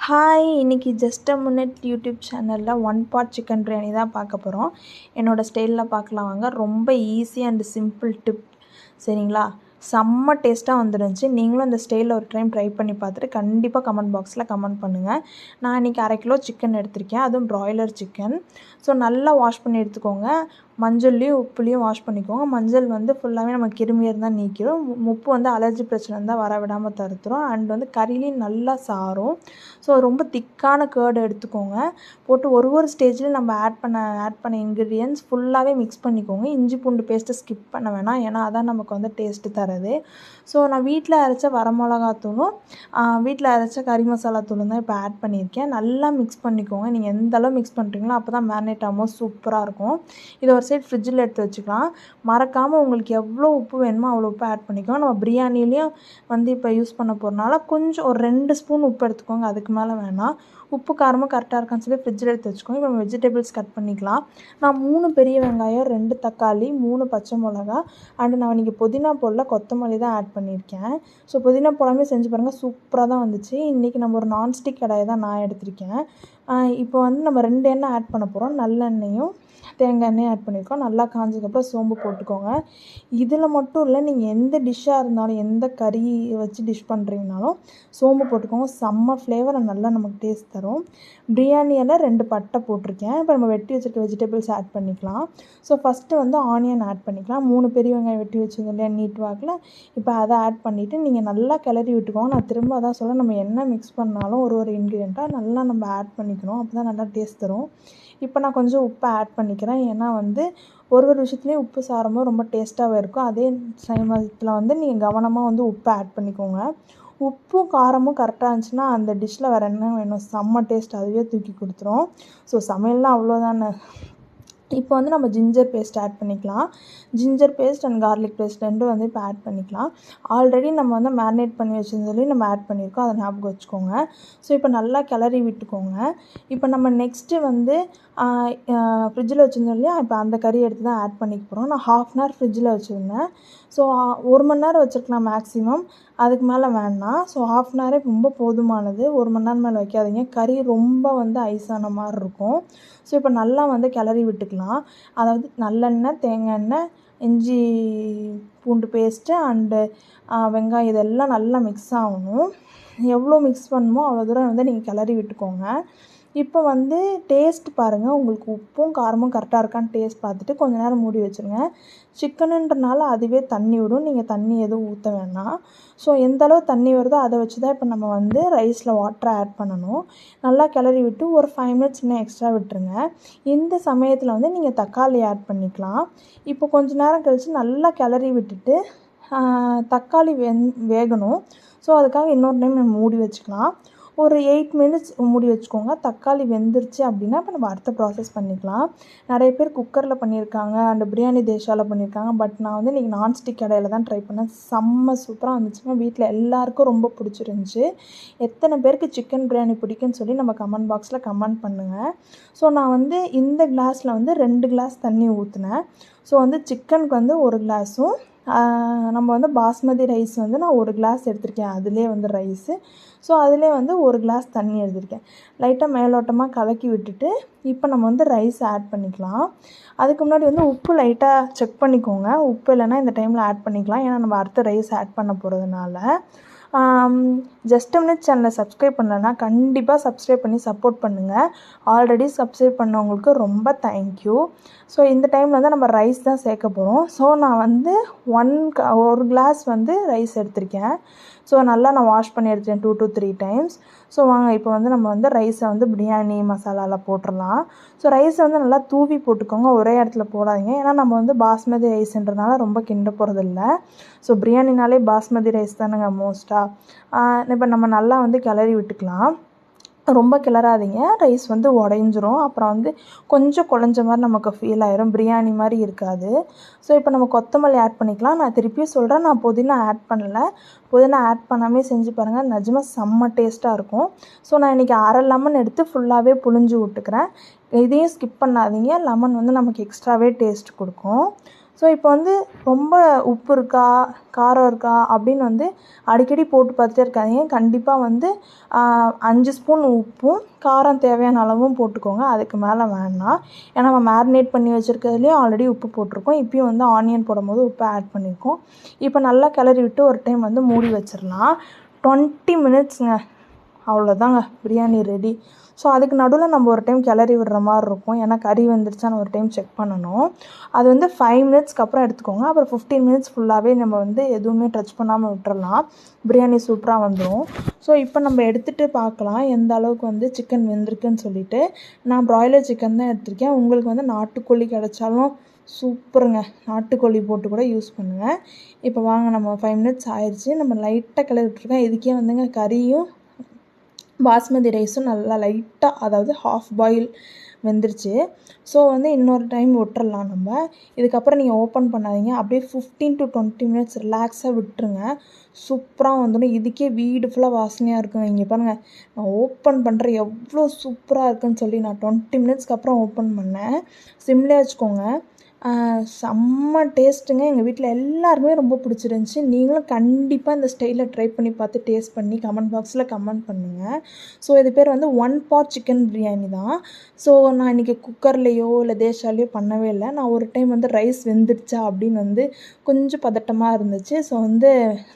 Hi! இன்னைக்கு just a minute YouTube சேனலில் one pot chicken biryani தான் பார்க்க போகிறோம். என்னோடய ஸ்டைலில் பார்க்கலாம் வாங்க. ரொம்ப ஈஸி அண்ட் சிம்பிள் டிப். சரிங்களா? செம்ம டேஸ்ட்டாக வந்துருந்துச்சு. நீங்களும் இந்த ஸ்டைலில் ஒரு டைம் ட்ரை பண்ணி பார்த்துட்டு கண்டிப்பாக கமெண்ட் பாக்ஸில் கமெண்ட் பண்ணுங்கள். நான் இன்றைக்கி 1/2 கிலோ சிக்கன் எடுத்திருக்கேன். அதுவும் ப்ராய்லர் சிக்கன். ஸோ நல்லா வாஷ் பண்ணி எடுத்துக்கோங்க. மஞ்சள்லேயும் உப்புலேயும் வாஷ் பண்ணிக்கோங்க. மஞ்சள் வந்து ஃபுல்லாகவே நம்ம கிருமி இருந்தால் நீக்கிடும். உப்பு வந்து அலர்ஜி பிரச்சனை இருந்தால் வர விடாமல் தடுத்துரும். அண்ட் வந்து கறிலையும் நல்லா சாரும். ஸோ ரொம்ப திக்கான கேர்டு எடுத்துக்கோங்க. போட்டு ஒரு ஸ்டேஜ்லையும் நம்ம ஆட் பண்ண இன்க்ரீடியன்ட்ஸ் ஃபுல்லாகவே மிக்ஸ் பண்ணிக்கோங்க. இஞ்சி பூண்டு பேஸ்ட்டு ஸ்கிப் பண்ண வேணாம். ஏன்னா அதான் நமக்கு வந்து டேஸ்ட்டு தரது. ஸோ நான் வீட்டில் அரைச்ச வரமிளகாத்தூளும் வீட்டில் அரைச்ச கறி மசாலா தூளும் தான் இப்போ ஆட் பண்ணியிருக்கேன். நல்லா மிக்ஸ் பண்ணிக்கோங்க. நீங்கள் எந்த அளவு மிக்ஸ் பண்ணுறீங்களோ அப்போ தான் மேரினேட் ஆகும்போது சூப்பராக இருக்கும். இதை ஒரு சைட் ஃப்ரிட்ஜில் எடுத்து வச்சுக்கலாம். மறக்காமல் உங்களுக்கு எவ்வளோ உப்பு வேணுமோ அவ்வளோ உப்பு ஆட் பண்ணிக்கோங்க. நம்ம பிரியாணிலையும் வந்து இப்போ யூஸ் பண்ண போகிறனால கொஞ்சம் ஒரு 2 ஸ்பூன் உப்பு எடுத்துக்கோங்க. அதுக்கு மேலே வேணாம். உப்பு காரமும் கரெக்டாக இருக்கான்னு சொல்லி ஃப்ரிட்ஜில் எடுத்து வச்சுக்கோங்க. இப்போ நம்ம வெஜிடபிள்ஸ் கட் பண்ணிக்கலாம். நான் 3 பெரிய வெங்காயம், 2 தக்காளி, 3 பச்சை மிளகா அண்டு நான் இன்றைக்கி புதினா போடல, கொத்தமல்லி தான் ஆட் பண்ணியிருக்கேன். ஸோ புதினா போடாமல் செஞ்சு பாருங்கள், சூப்பராக தான் வந்துச்சு. இன்றைக்கி நம்ம ஒரு நான்ஸ்டிக் கடாயை தான் நான் எடுத்திருக்கேன். இப்போ வந்து நம்ம 2 எண்ணெய் ஆட் பண்ண போகிறோம். நல்லெண்ணெயும் தேங்காய் எண்ணெயும் ஆட் பண்ணியிருக்கோம். நல்லா காஞ்சதுக்கப்புறம் சோம்பு போட்டுக்கோங்க. இதில் மட்டும் இல்லை, நீங்கள் எந்த டிஷ்ஷாக இருந்தாலும், எந்த கறி வச்சு டிஷ் பண்ணுறீங்கனாலும் சோம்பு போட்டுக்கோங்க. செம்ம ஃப்ளேவர் நல்லா நமக்கு டேஸ்ட் தரும். பிரியாணியில் 2 பட்டை போட்டிருக்கேன். இப்போ நம்ம வெட்டி வச்சுருக்க வெஜிடபிள்ஸ் ஆட் பண்ணிக்கலாம். ஸோ ஃபஸ்ட்டு வந்து ஆனியன் ஆட் பண்ணிக்கலாம். 3 பெரிய வெங்காயம் வெட்டி வச்சுருந்தோம் இல்லையா, நீட் வாக்கில். இப்போ அதை ஆட் பண்ணிவிட்டு நீங்கள் நல்லா கிளறி விட்டுக்கோங்க. நான் திரும்ப அதான் சொல்ல, நம்ம என்ன மிக்ஸ் பண்ணாலும் ஒரு இன்க்ரீடியண்ட்டாக நல்லா நம்ம ஆட் பண்ணிக்கணும். அப்போ தான் நல்லா டேஸ்ட் தரும். இப்போ நான் கொஞ்சம் உப்பை ஆட் பண்ணிக்கிறேன். ஏன்னா வந்து ஒரு விஷயத்துலேயும் உப்பு சாரமும் ரொம்ப டேஸ்ட்டாகவே இருக்கும். அதே சமயத்தில் வந்து நீங்கள் கவனமாக வந்து உப்பை ஆட் பண்ணிக்கோங்க. உப்பும் காரமும் கரெக்டாக இருந்துச்சுன்னா அந்த டிஷ்ஷில் வேறு என்ன வேணும், செம்ம டேஸ்ட் அதுவே தூக்கி கொடுத்துரும். ஸோ சமையல்லாம் அவ்வளோதானே. இப்போ வந்து நம்ம ஜிஞ்சர் பேஸ்ட் ஆட் பண்ணிக்கலாம். Ginger paste and garlic paste 2 வந்து இப்போ ஆட் பண்ணிக்கலாம். ஆல்ரெடி நம்ம வந்து மேரினேட் பண்ணி வச்சுருந்ததுலேயும் நம்ம ஆட் பண்ணியிருக்கோம். அதை ஞாபகம் வச்சுக்கோங்க. ஸோ இப்போ நல்லா கிளறி விட்டுக்கோங்க. இப்போ நம்ம நெக்ஸ்ட்டு வந்து ஃப்ரிட்ஜில் வச்சுருந்தோம் இல்லையா, இப்போ அந்த கறி எடுத்து தான் ஆட் பண்ணிக்க போகிறோம். நான் 1/2 அன் ஹவர் ஃப்ரிட்ஜில் வச்சுருந்தேன். ஸோ 1 மணி நேரம் வச்சுருக்கலாம் மேக்ஸிமம். அதுக்கு மேலே வேண்டாம். ஸோ 1/2 அன் ஹவரே ரொம்ப போதுமானது. 1 மணி நேரம் மேலே வைக்காதீங்க. கறி ரொம்ப வந்து ஐஸான மாதிரி இருக்கும். ஸோ இப்போ நல்லா வந்து கிளறி விட்டுக்கலாம். அதாவது நல்லெண்ணெய், தேங்காய் எண்ணெய், இஞ்சி பூண்டு பேஸ்ட்டு அண்டு வெங்காயம் இதெல்லாம் நல்லா மிக்ஸ் ஆகணும். எவ்வளோ மிக்ஸ் பண்ணணுமோ அவ்வளோ தூரம் வந்து நீங்கள் கிளறி விட்டுக்கோங்க. இப்போ வந்து டேஸ்ட் பாருங்கள், உங்களுக்கு உப்பும் காரமும் கரெக்டாக இருக்கான்னு டேஸ்ட் பார்த்துட்டு கொஞ்சம் நேரம் மூடி வச்சுருங்க. சிக்கனுன்றனால அதுவே தண்ணி விடும். நீங்கள் தண்ணி எதுவும் ஊற்ற வேணாம். ஸோ எந்த அளவு தண்ணி வருதோ அதை வச்சு தான் இப்போ நம்ம வந்து ரைஸில் வாட்டரை ஆட் பண்ணணும். நல்லா கிளறி விட்டு ஒரு 5 மினிட்ஸ் இன்னும் எக்ஸ்ட்ரா விட்டுருங்க. இந்த சமயத்தில் வந்து நீங்கள் தக்காளி ஆட் பண்ணிக்கலாம். இப்போ கொஞ்சம் நேரம் கழித்து நல்லா கிளறி விட்டுட்டு தக்காளி வேகணும். ஸோ அதுக்காக இன்னொரு டைம் நம்ம மூடி வச்சுக்கலாம். ஒரு 8 மினிட்ஸ் மூடி வச்சுக்கோங்க. தக்காளி வெந்துருச்சு அப்படின்னா இப்போ நம்ம அடுத்த ப்ராசஸ் பண்ணிக்கலாம். நிறைய பேர் குக்கரில் பண்ணியிருக்காங்க அண்ட் பிரியாணி தேஷாவில் பண்ணியிருக்காங்க. பட் நான் வந்து இன்றைக்கி நான்ஸ்டிக் கடாயில் தான் ட்ரை பண்ணேன். செம்ம சூப்பராக வந்துச்சுங்க. வீட்டில் எல்லாேருக்கும் ரொம்ப பிடிச்சிருந்துச்சி. எத்தனை பேருக்கு சிக்கன் பிரியாணி பிடிக்குன்னு சொல்லி நம்ம கமெண்ட் பாக்ஸில் கமெண்ட் பண்ணுங்கள். ஸோ நான் வந்து இந்த கிளாஸில் வந்து 2 கிளாஸ் தண்ணி ஊற்றினேன். ஸோ வந்து சிக்கனுக்கு வந்து 1 கிளாஸும் நம்ம வந்து பாஸ்மதி ரைஸ் வந்து நான் 1 கிளாஸ் எடுத்திருக்கேன். அதிலே வந்து ரைஸு. ஸோ அதிலே வந்து 1 கிளாஸ் தண்ணி எடுத்திருக்கேன். லைட்டாக மேலோட்டமாக கலக்கி விட்டுட்டு இப்போ நம்ம வந்து ரைஸ் ஆட் பண்ணிக்கலாம். அதுக்கு முன்னாடி வந்து உப்பு லைட்டாக செக் பண்ணிக்கோங்க. உப்பு இல்லைன்னா இந்த டைமில் ஆட் பண்ணிக்கலாம். ஏன்னா நம்ம அடுத்த ரைஸ் ஆட் பண்ண போகிறதுனால. ஜஸ்ட் அ மினிட் சேனலை சப்ஸ்கிரைப் பண்ணலைன்னா கண்டிப்பாக சப்ஸ்கிரைப் பண்ணி சப்போர்ட் பண்ணுங்கள். ஆல்ரெடி சப்ஸ்கிரைப் பண்ணவங்களுக்கு ரொம்ப தேங்க்யூ. ஸோ இந்த டைமில் வந்து நம்ம ரைஸ் தான் சேர்க்க போகிறோம். ஸோ நான் வந்து 1 கிளாஸ் வந்து ரைஸ் எடுத்திருக்கேன். ஸோ நல்லா நான் வாஷ் பண்ணி எடுத்தேன் 2 to 3 டைம்ஸ். ஸோ வாங்க இப்போ வந்து நம்ம வந்து ரைஸை வந்து பிரியாணி மசாலாவில் போட்டுடலாம். ஸோ ரைஸை வந்து நல்லா தூவி போட்டுக்கோங்க. ஒரே இடத்துல போடாதீங்க. ஏன்னா நம்ம வந்து பாஸ்மதி ரைஸ்ன்றதுனால ரொம்ப கிண்ட போகிறதில்ல. ஸோ பிரியாணினாலே பாஸ்மதி ரைஸ் தானுங்க மோஸ்ட்டாக. இப்போ நம்ம நல்லா வந்து கிளறி விட்டுக்கலாம். ரொம்ப கிளறாதீங்க, ரைஸ் வந்து உடைஞ்சிரும். அப்புறம் வந்து கொஞ்சம் குழஞ்ச மாதிரி நமக்கு ஃபீல் ஆயிரும். பிரியாணி மாதிரி இருக்காது. ஸோ இப்போ நம்ம கொத்தமல்லி ஆட் பண்ணிக்கலாம். நான் திருப்பியும் சொல்கிறேன், நான் புதினா ஆட் பண்ணல. புதினா ஆட் பண்ணாமே செஞ்சு பாருங்கள், நிஜமாக செம்ம டேஸ்ட்டாக இருக்கும். ஸோ நான் இன்றைக்கி 1/2 லெமன் எடுத்து ஃபுல்லாகவே புழிஞ்சு விட்டுக்கிறேன். இதையும் ஸ்கிப் பண்ணாதீங்க. லெமன் வந்து நமக்கு எக்ஸ்ட்ராவே டேஸ்ட் கொடுக்கும். ஸோ இப்போ வந்து ரொம்ப உப்பு இருக்கா காரம் இருக்கா அப்படின்னு வந்து அடிக்கடி போட்டு பார்த்துட்டே இருக்காதீங்க. கண்டிப்பாக வந்து 5 ஸ்பூன் உப்பும் காரம் தேவையான அளவும் போட்டுக்கோங்க. அதுக்கு மேலே வேணாம். ஏன்னா நம்ம மேரினேட் பண்ணி வச்சுருக்கிறதுலேயும் ஆல்ரெடி உப்பு போட்டிருக்கோம். இப்பயும் வந்து ஆனியன் போடும்போது உப்பு ஆட் பண்ணியிருக்கோம். இப்போ நல்லா கிளறி விட்டு ஒரு டைம் வந்து மூடி வச்சிடலாம். 20 மினிட்ஸுங்க, அவ்வளோதாங்க, பிரியாணி ரெடி. ஸோ அதுக்கு நடுவில் நம்ம ஒரு டைம் கிளறி விடுற மாதிரி இருக்கும். ஏன்னா கறி வந்துருச்சான்னு ஒரு டைம் செக் பண்ணணும். அது வந்து 5 மினிட்ஸ்க்கு அப்புறம் எடுத்துக்கோங்க. அப்புறம் 15 மினிட்ஸ் ஃபுல்லாகவே நம்ம வந்து எதுவுமே டச் பண்ணாமல் விட்டுறலாம். பிரியாணி சூப்பராக வந்துடும். ஸோ இப்போ நம்ம எடுத்துகிட்டு பார்க்கலாம் எந்த அளவுக்கு வந்து சிக்கன் வெந்திருக்குன்னு சொல்லிட்டு. நான் ப்ராய்லர் சிக்கன் தான் எடுத்திருக்கேன். உங்களுக்கு வந்து நாட்டுக்கோழி கிடைச்சாலும் சூப்பருங்க, நாட்டுக்கோழி போட்டு கூட யூஸ் பண்ணுங்கள். இப்போ வாங்க, நம்ம 5 மினிட்ஸ் ஆயிடுச்சு. நம்ம லைட்டாக கிளறி விட்டுருக்கேன். இதுக்கே வந்துங்க கறியும் பாஸ்மதி ரைஸும் நல்லா லைட்டாக, அதாவது ஹாஃப் பாயில் வெந்துருச்சு. ஸோ வந்து இன்னொரு டைம் விட்டுறலாம் நம்ம. இதுக்கப்புறம் நீங்கள் ஓப்பன் பண்ணாதீங்க. அப்படியே 15 to 20 மினிட்ஸ் ரிலாக்ஸாக விட்டுருங்க. சூப்பராக வந்துடும். இதுக்கே வீடு ஃபுல்லாக வாசனையாக இருக்குங்க. இங்கே பாருங்கள், நான் ஓப்பன் பண்ணுறேன் எவ்வளோ சூப்பராக இருக்குன்னு சொல்லி. நான் 20 மினிட்ஸ்க்கு அப்புறம் ஓப்பன் பண்ணேன். சிம்லேயே வச்சுக்கோங்க. செம்ம டேஸ்ட்டுங்க. எங்கள் வீட்டில் எல்லாருக்குமே ரொம்ப பிடிச்சிருந்துச்சி. நீங்களும் கண்டிப்பாக இந்த ஸ்டைலில் ட்ரை பண்ணி பார்த்து டேஸ்ட் பண்ணி கமெண்ட் பாக்ஸில் கமெண்ட் பண்ணுங்கள். ஸோ இது பேர் வந்து 1 pot சிக்கன் பிரியாணி தான். ஸோ நான் இன்றைக்கி குக்கர்லேயோ இல்லை தேஷாலேயோ பண்ணவே இல்லை. நான் ஒரு டைம் வந்து ரைஸ் வெந்துடுச்சா அப்படின்னு வந்து கொஞ்சம் பதட்டமாக இருந்துச்சு. ஸோ வந்து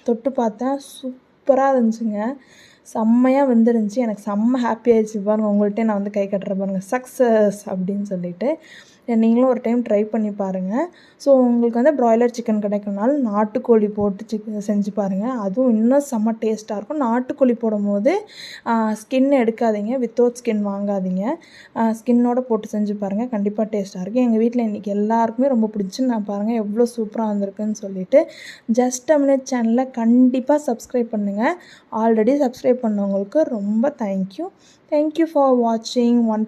தொட்டு பார்த்தேன், சூப்பராக இருந்துச்சுங்க. செம்மையாக வெந்துருந்துச்சி. எனக்கு செம்ம ஹாப்பி ஆயிடுச்சு. பாருங்கள், உங்கள்கிட்ட நான் வந்து கை கட்டுறேன் பாருங்கள், சக்ஸஸ் அப்படின்னு சொல்லிட்டு. நீங்களும் ஒரு டைம் ட்ரை பண்ணி பாருங்கள். ஸோ உங்களுக்கு வந்து ப்ராய்லர் சிக்கன் கிடைக்கணுனால நாட்டுக்கோழி போட்டு செஞ்சு பாருங்கள். அதுவும் இன்னும் செம்ம டேஸ்ட்டாக இருக்கும். நாட்டுக்கோழி போடும்போது ஸ்கின் எடுக்காதீங்க, வித்தவுட் ஸ்கின் வாங்காதீங்க. ஸ்கின்னோடு போட்டு செஞ்சு பாருங்கள், கண்டிப்பாக டேஸ்ட்டாக இருக்கும். எங்கள் வீட்டில் இன்றைக்கி எல்லாருக்குமே ரொம்ப பிடிச்சி. நான் பாருங்கள் எவ்வளோ சூப்பராக வந்திருக்குன்னு சொல்லிட்டு. ஜஸ்ட் அ மினிட் சேனலை கண்டிப்பாக சப்ஸ்கிரைப் பண்ணுங்கள். ஆல்ரெடி சப்ஸ்கிரைப் பண்ணவங்களுக்கு ரொம்ப தேங்க்யூ ஃபார் வாட்சிங் 1